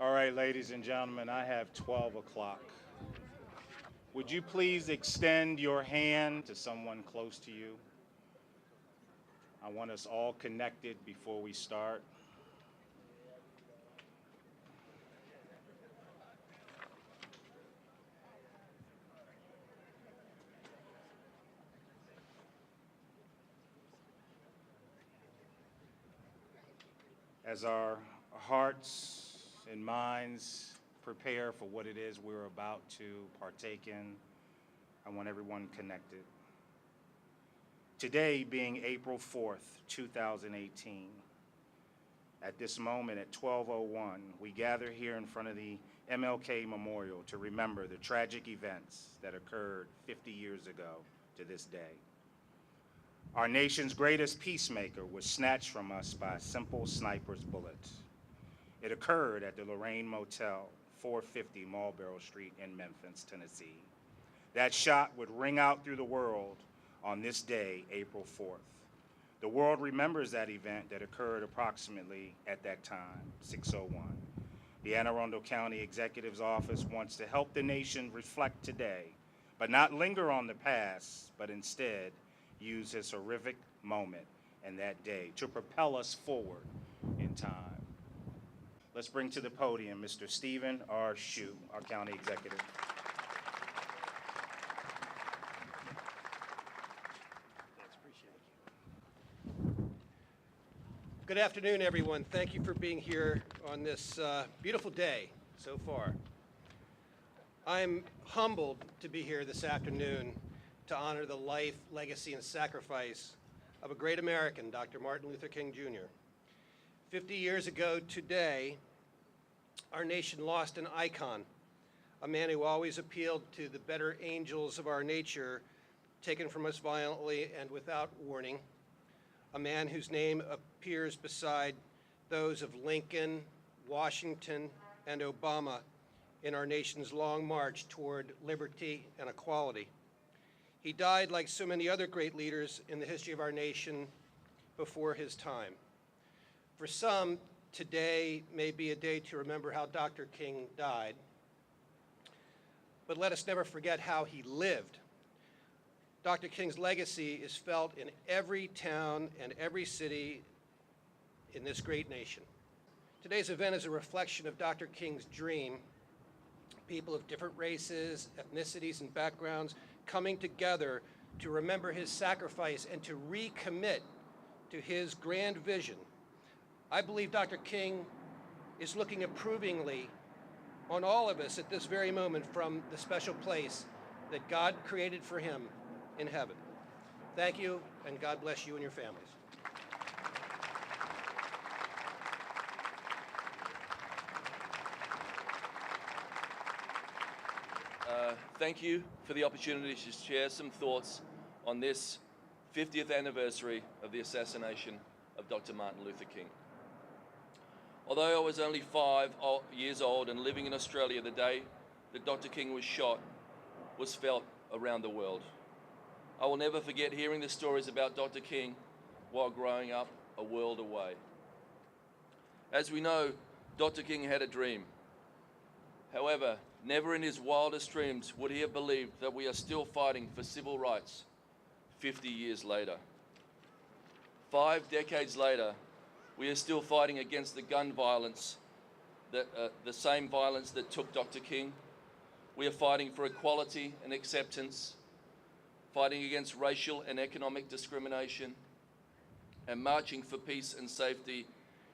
All right, ladies and gentlemen, I have 12 o'clock. Would you please extend your hand to someone close to you? I want us all connected before we start. As our hearts and minds prepare for what it is we're about to partake in, I want everyone connected. Today being April 4th, 2018, at this moment at 12:01, we gather here in front of the MLK Memorial to remember the tragic events that occurred 50 years ago to this day. Our nation's greatest peacemaker was snatched from us by a simple sniper's bullet. It occurred at the Lorraine Motel, 450 Marlborough Street in Memphis, Tennessee. That shot would ring out through the world on this day, April 4th. The world remembers that event that occurred approximately at that time, 6:01. The Anne Arundel County Executive's Office wants to help the nation reflect today, but not linger on the past, but instead use this horrific moment and that day to propel us forward in time. Let's bring to the podium Mr. Stephen R. Shue, our county executive. Thanks, appreciate it. Good afternoon, everyone. Thank you for being here on this beautiful day so far. I'm humbled to be here this afternoon to honor the life, legacy, and sacrifice of a great American, Dr. Martin Luther King, Jr. 50 years ago today, our nation lost an icon, a man who always appealed to the better angels of our nature, taken from us violently and without warning, a man whose name appears beside those of Lincoln, Washington, and Obama in our nation's long march toward liberty and equality. He died like so many other great leaders in the history of our nation before his time. For some, today may be a day to remember how Dr. King died, but let us never forget how he lived. Dr. King's legacy is felt in every town and every city in this great nation. Today's event is a reflection of Dr. King's dream. People of different races, ethnicities, and backgrounds coming together to remember his sacrifice and to recommit to his grand vision. I believe Dr. King is looking approvingly on all of us at this very moment from the special place that God created for him in heaven. Thank you, and God bless you and your families. Thank you for the opportunity to share some thoughts on this 50th anniversary of the assassination of Dr. Martin Luther King. Although I was only 5 years old and living in Australia, the day that Dr. King was shot was felt around the world. I will never forget hearing the stories about Dr. King while growing up a world away. As we know, Dr. King had a dream. However, never in his wildest dreams would he have believed that we are still fighting for civil rights 50 years later. 5 decades later, we are still fighting against the gun violence, the same violence that took Dr. King. We are fighting for equality and acceptance, fighting against racial and economic discrimination, and marching for peace and safety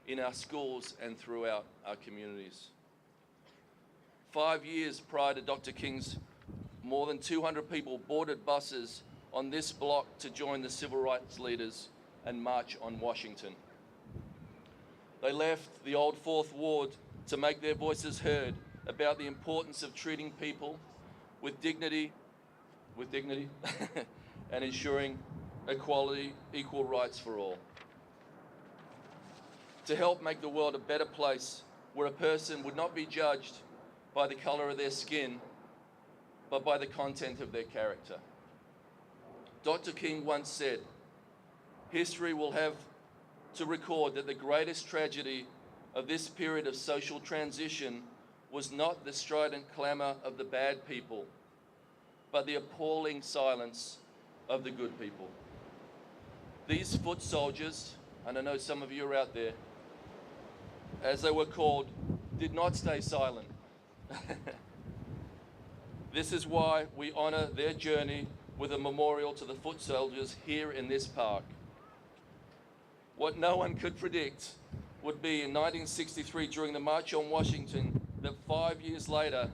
in our schools and throughout our communities. 5 years prior to Dr. King's, more than 200 people boarded buses on this block to join the civil rights leaders and march on Washington. They left the old Fourth Ward to make their voices heard about the importance of treating people with dignity, and ensuring equality, equal rights for all. To help make the world a better place where a person would not be judged by the color of their skin, but by the content of their character. Dr. King once said, "History will have to record that the greatest tragedy of this period of social transition was not the strident clamour of the bad people, but the appalling silence of the good people. These foot soldiers, and I know some of you are out there, as they were called, did not stay silent. This is why we honour their journey with a memorial to the foot soldiers here in this park. What no one could predict would be in 1963 during the March on Washington that 5 years later,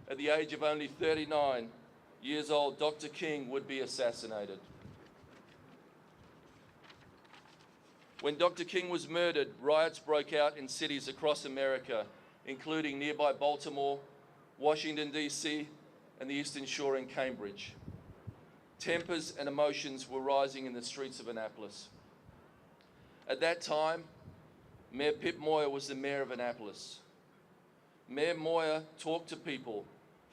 at the age of only 39 years old, Dr. King would be assassinated. When Dr. King was murdered, riots broke out in cities across America, including nearby Baltimore, Washington, D.C., and the Eastern Shore in Cambridge. Tempers and emotions were rising in the streets of Annapolis. At that time, Mayor Pip Moyer was the mayor of Annapolis. Mayor Moyer talked to people,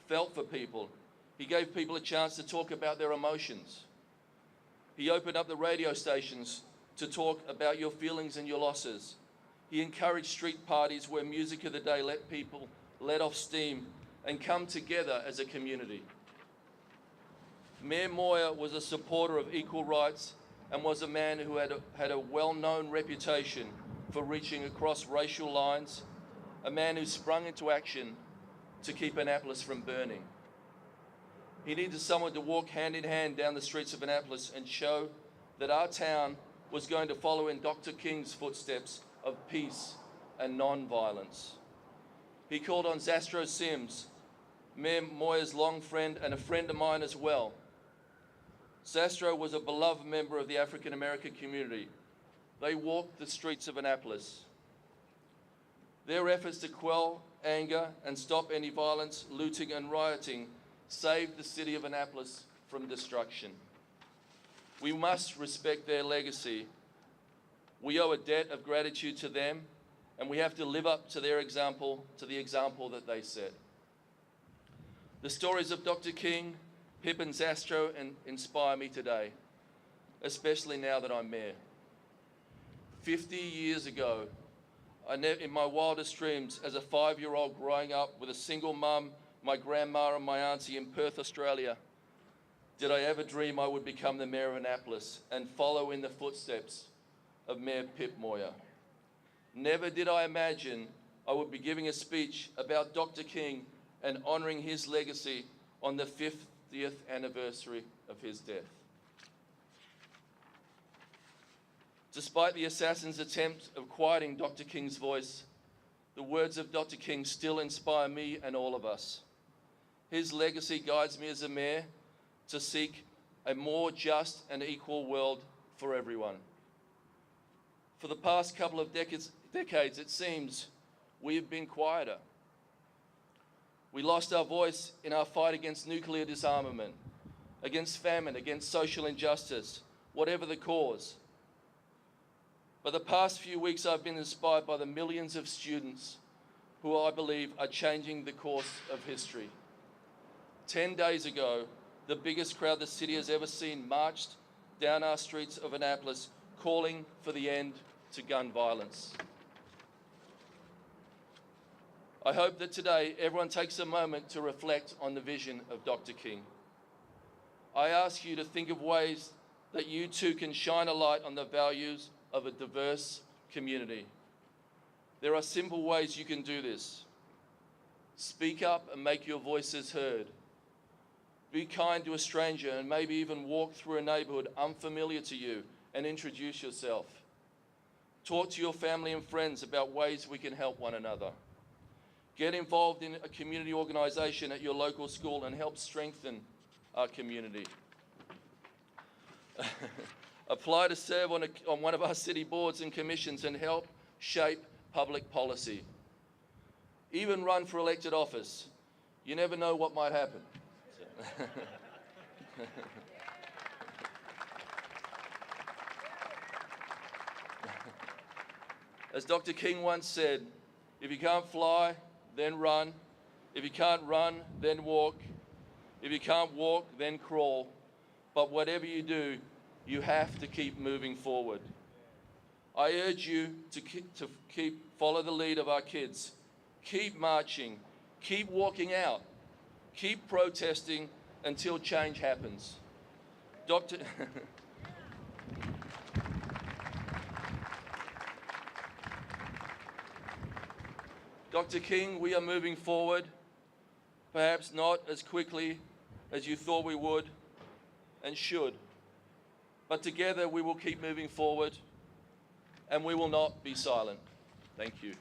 felt for people. He gave people a chance to talk about their emotions. He opened up the radio stations to talk about your feelings and your losses. He encouraged street parties where music of the day let people let off steam and come together as a community. Mayor Moyer was a supporter of equal rights and was a man who had a well-known reputation for reaching across racial lines, a man who sprung into action to keep Annapolis from burning. He needed someone to walk hand in hand down the streets of Annapolis and show that our town was going to follow in Dr. King's footsteps of peace and non-violence. He called on Zastro Sims, Mayor Moyer's long friend and a friend of mine as well. Zastro was a beloved member of the African American community. They walked the streets of Annapolis. Their efforts to quell anger and stop any violence, looting and rioting saved the city of Annapolis from destruction. We must respect their legacy. We owe a debt of gratitude to them, and we have to live up to their example, to the example that they set. The stories of Dr. King, Pip and Zastro inspire me today, especially now that I'm mayor. 50 years ago, in my wildest dreams as a 5-year-old growing up with a single mum, my grandma and my auntie in Perth, Australia, did I ever dream I would become the mayor of Annapolis and follow in the footsteps of Mayor Pip Moyer. Never did I imagine I would be giving a speech about Dr. King and honouring his legacy on the 50th anniversary of his death. Despite the assassin's attempt of quieting Dr. King's voice, the words of Dr. King still inspire me and all of us. His legacy guides me as a mayor to seek a more just and equal world for everyone. For the past couple of decades, it seems we have been quieter. We lost our voice in our fight against nuclear disarmament, against famine, against social injustice, whatever the cause. But the past few weeks I've been inspired by the millions of students who I believe are changing the course of history. 10 days ago, the biggest crowd the city has ever seen marched down our streets of Annapolis, calling for the end to gun violence. I hope that today everyone takes a moment to reflect on the vision of Dr. King. I ask you to think of ways that you too can shine a light on the values of a diverse community. There are simple ways you can do this. Speak up and make your voices heard. Be kind to a stranger and maybe even walk through a neighborhood unfamiliar to you and introduce yourself. Talk to your family and friends about ways we can help one another. Get involved in a community organization at your local school and help strengthen our community. Apply to serve on one of our city boards and commissions and help shape public policy. Even run for elected office. You never know what might happen. As Dr. King once said, if you can't fly, then run. If you can't run, then walk. If you can't walk, then crawl. But whatever you do, you have to keep moving forward. I urge you to follow the lead of our kids. Keep marching, keep walking out, keep protesting until change happens. Dr. Dr. King, we are moving forward, perhaps not as quickly as you thought we would and should, but together we will keep moving forward and we will not be silent. Thank you.